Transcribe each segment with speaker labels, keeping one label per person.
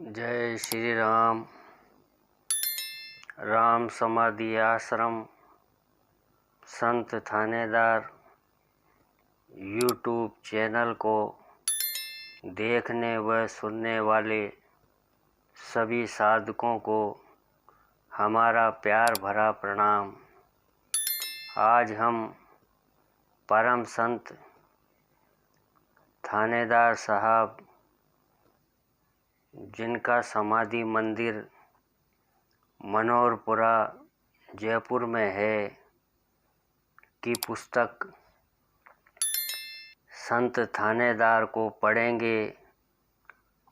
Speaker 1: जय श्री राम। राम समाधि आश्रम संत थानेदार यूट्यूब चैनल को देखने व सुनने वाले सभी साधकों को हमारा प्यार भरा प्रणाम। आज हम परम संत थानेदार साहब, जिनका समाधि मंदिर मनोहरपुरा जयपुर में है, की पुस्तक संत थानेदार को पढ़ेंगे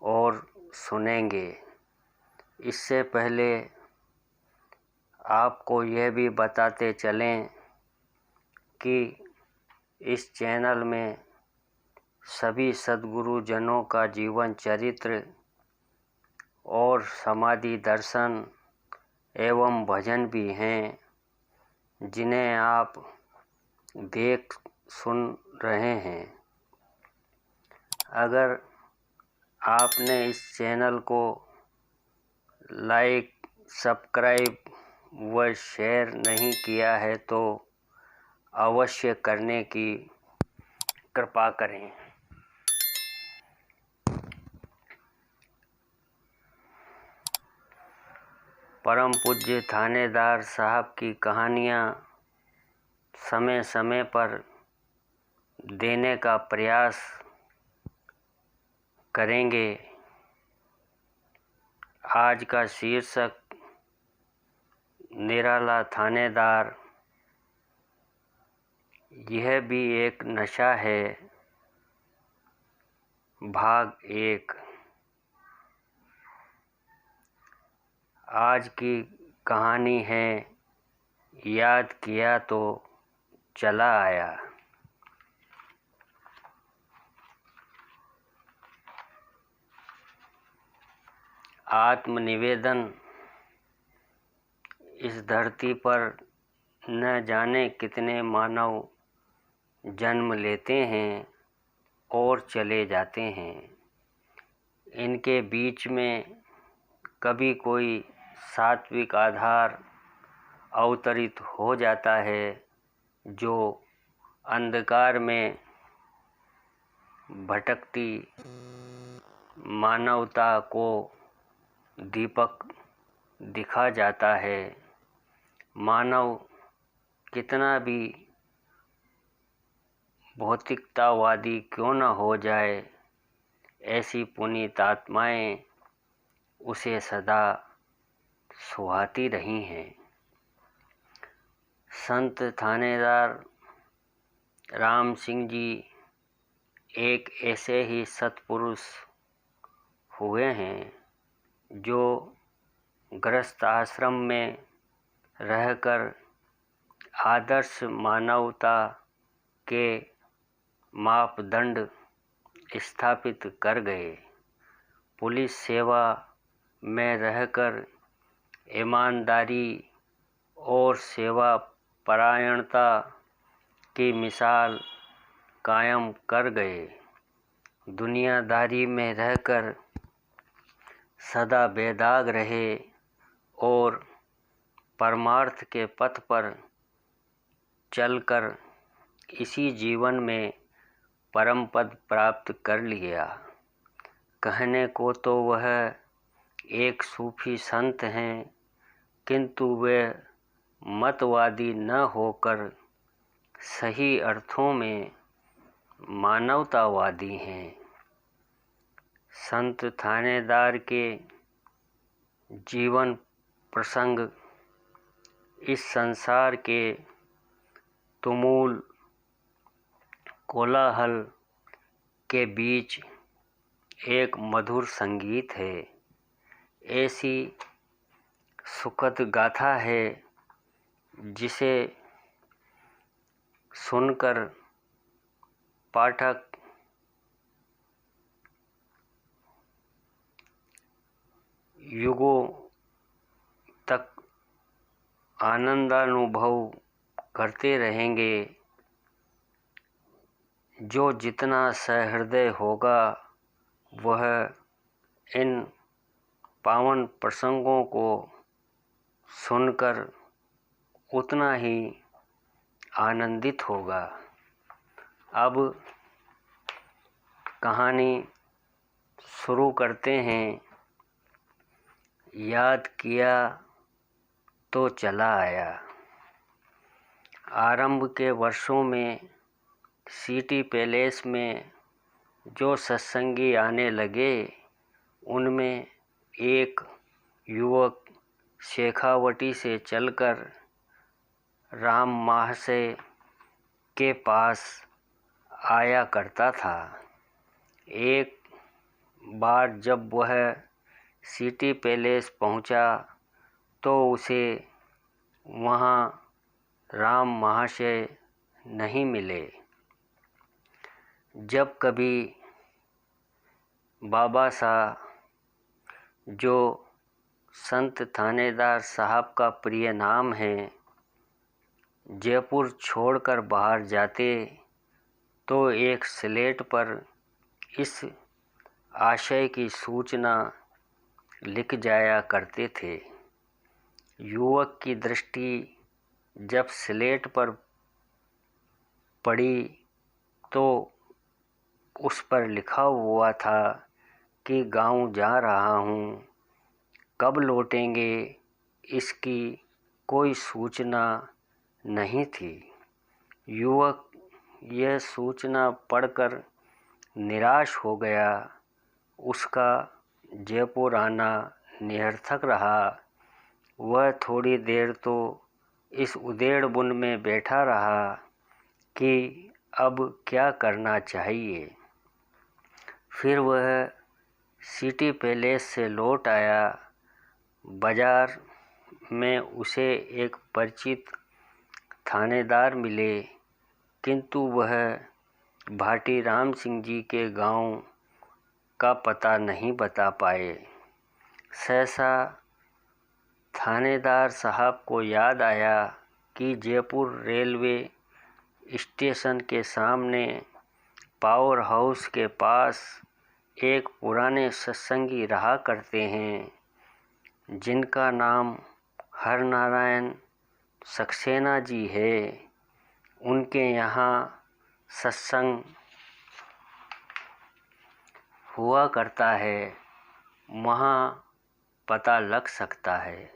Speaker 1: और सुनेंगे। इससे पहले आपको यह भी बताते चलें कि इस चैनल में सभी सद्गुरु जनों का जीवन चरित्र और समाधि दर्शन एवं भजन भी हैं, जिन्हें आप देख सुन रहे हैं। अगर आपने इस चैनल को लाइक, सब्सक्राइब व शेयर नहीं किया है तो अवश्य करने की कृपा करें। परम पूज्य थानेदार साहब की कहानियाँ समय समय पर देने का प्रयास करेंगे। आज का शीर्षक निराला थानेदार, यह भी एक नशा है, भाग 1। आज की कहानी है याद किया तो चला आया। आत्मनिवेदन। इस धरती पर न जाने कितने मानव जन्म लेते हैं और चले जाते हैं। इनके बीच में कभी कोई सात्विक आधार अवतरित हो जाता है, जो अंधकार में भटकती मानवता को दीपक दिखा जाता है। मानव कितना भी भौतिकतावादी क्यों न हो जाए, ऐसी पुनीत आत्माएं उसे सदा सुहाती रही हैं। संत थानेदार राम सिंह जी एक ऐसे ही सत्पुरुष हुए हैं, जो गृहस्थ आश्रम में रहकर आदर्श मानवता के मापदंड स्थापित कर गए। पुलिस सेवा में रहकर ईमानदारी और सेवा परायणता की मिसाल कायम कर गए। दुनियादारी में रहकर सदा बेदाग रहे और परमार्थ के पथ पर चलकर इसी जीवन में परम पद प्राप्त कर लिया। कहने को तो वह एक सूफी संत हैं, किंतु वे मतवादी न होकर सही अर्थों में मानवतावादी हैं। संत थानेदार के जीवन प्रसंग इस संसार के तुमुल कोलाहल के बीच एक मधुर संगीत है। ऐसी सुखद गाथा है जिसे सुनकर पाठक युगों तक आनंदानुभव करते रहेंगे। जो जितना सहृदय होगा, वह इन पावन प्रसंगों को सुनकर उतना ही आनंदित होगा। अब कहानी शुरू करते हैं। याद किया तो चला आया। आरंभ के वर्षों में सिटी पैलेस में जो सत्संगी आने लगे, उनमें एक युवक शेखावटी से चलकर राम महाशय के पास आया करता था। एक बार जब वह सिटी पैलेस पहुंचा तो उसे वहां राम महाशय नहीं मिले। जब कभी बाबा साहब, जो संत थानेदार साहब का प्रिय नाम है, जयपुर छोड़कर बाहर जाते तो एक स्लेट पर इस आशय की सूचना लिख जाया करते थे। युवक की दृष्टि जब स्लेट पर पड़ी तो उस पर लिखा हुआ था कि गांव जा रहा हूँ, कब लौटेंगे इसकी कोई सूचना नहीं थी। युवक यह सूचना पढ़कर निराश हो गया। उसका जयपुर आना निरर्थक रहा। वह थोड़ी देर तो इस उधेड़-बुन में बैठा रहा कि अब क्या करना चाहिए। फिर वह सिटी पैलेस से लौट आया। बाजार में उसे एक परिचित थानेदार मिले, किंतु वह भाटी राम सिंह जी के गांव का पता नहीं बता पाए। सहसा थानेदार साहब को याद आया कि जयपुर रेलवे स्टेशन के सामने पावर हाउस के पास एक पुराने सत्संगी रहा करते हैं, जिनका नाम हरनारायण सक्सेना जी है। उनके यहाँ सत्संग हुआ करता है, वहाँ पता लग सकता है।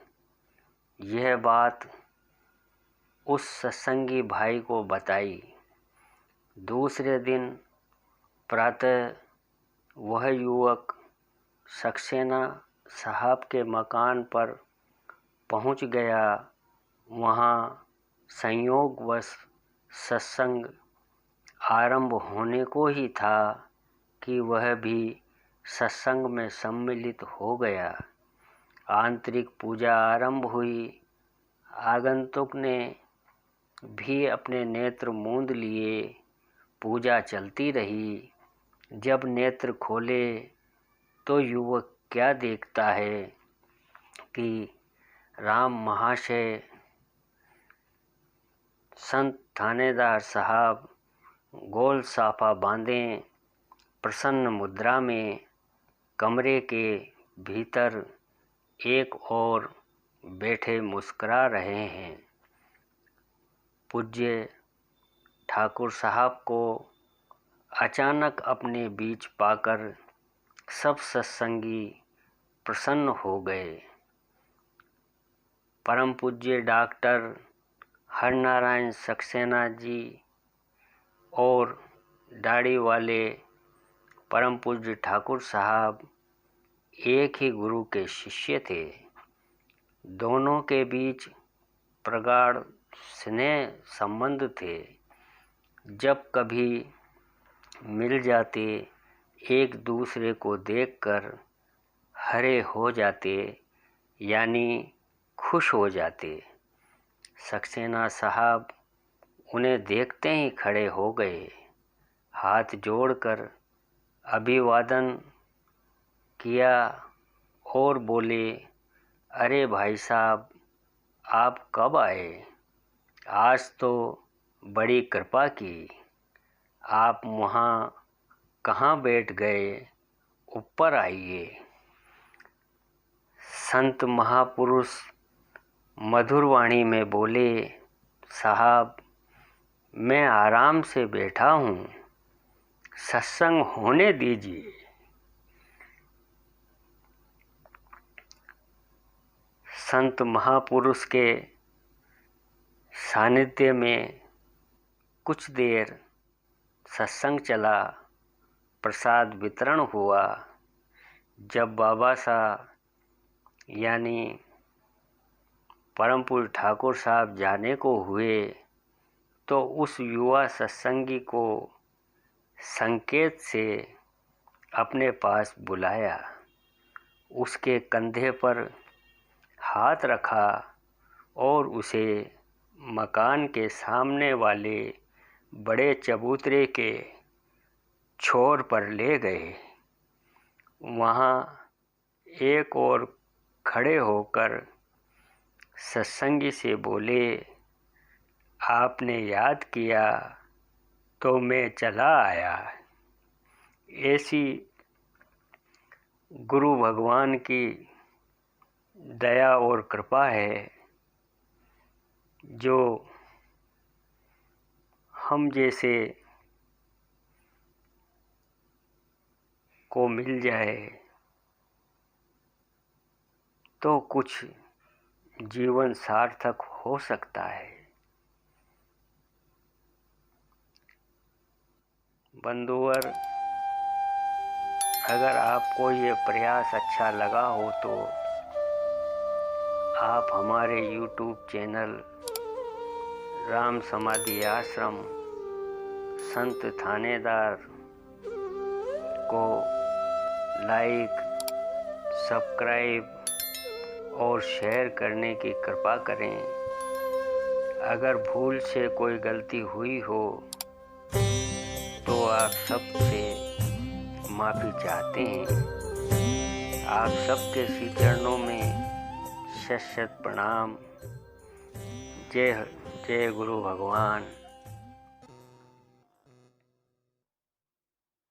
Speaker 1: यह बात उस सत्संगी भाई को बताई। दूसरे दिन प्रातः वह युवक सक्सेना साहब के मकान पर पहुंच गया। वहाँ संयोगवश सत्संग आरंभ होने को ही था कि वह भी सत्संग में सम्मिलित हो गया। आंतरिक पूजा आरंभ हुई। आगंतुक ने भी अपने नेत्र मूंद लिए। पूजा चलती रही। जब नेत्र खोले तो युवक क्या देखता है कि राम महाशय, संत थानेदार साहब गोल साफा बांधे प्रसन्न मुद्रा में कमरे के भीतर एक और बैठे मुस्कुरा रहे हैं। पूज्य ठाकुर साहब को अचानक अपने बीच पाकर सब सत्संगी प्रसन्न हो गए। परम पूज्य डॉक्टर हरनारायण सक्सेना जी और दाढ़ी वाले परम पूज्य ठाकुर साहब एक ही गुरु के शिष्य थे। दोनों के बीच प्रगाढ़ स्नेह संबंध थे। जब कभी मिल जाते एक दूसरे को देखकर हरे हो जाते, यानी खुश हो जाते। सक्सेना साहब उन्हें देखते ही खड़े हो गए। हाथ जोड़कर अभिवादन किया और बोले, अरे भाई साहब, आप कब आए? आज तो बड़ी कृपा की। आप वहाँ कहाँ बैठ गए? ऊपर आइए। संत महापुरुष मधुर वाणी में बोले, साहब मैं आराम से बैठा हूँ, सत्संग होने दीजिए। संत महापुरुष के सानिध्य में कुछ देर सत्संग चला, प्रसाद वितरण हुआ। जब बाबा साहब यानी परम पूज्य ठाकुर साहब जाने को हुए तो उस युवा सत्संगी को संकेत से अपने पास बुलाया, उसके कंधे पर हाथ रखा और उसे मकान के सामने वाले बड़े चबूतरे के छोर पर ले गए। वहाँ एक और खड़े होकर सत्संगी से बोले, आपने याद किया तो मैं चला आया। ऐसी गुरु भगवान की दया और कृपा है जो हम जैसे को मिल जाए तो कुछ जीवन सार्थक हो सकता है। बंधुवर, अगर आपको ये प्रयास अच्छा लगा हो तो आप हमारे YouTube चैनल राम समाधि आश्रम संत थानेदार को लाइक, सब्सक्राइब और शेयर करने की कृपा करें। अगर भूल से कोई गलती हुई हो तो आप सबसे माफ़ी चाहते हैं। आप सबके श्री चरणों में शत शत प्रणाम। जय जय गुरु भगवान।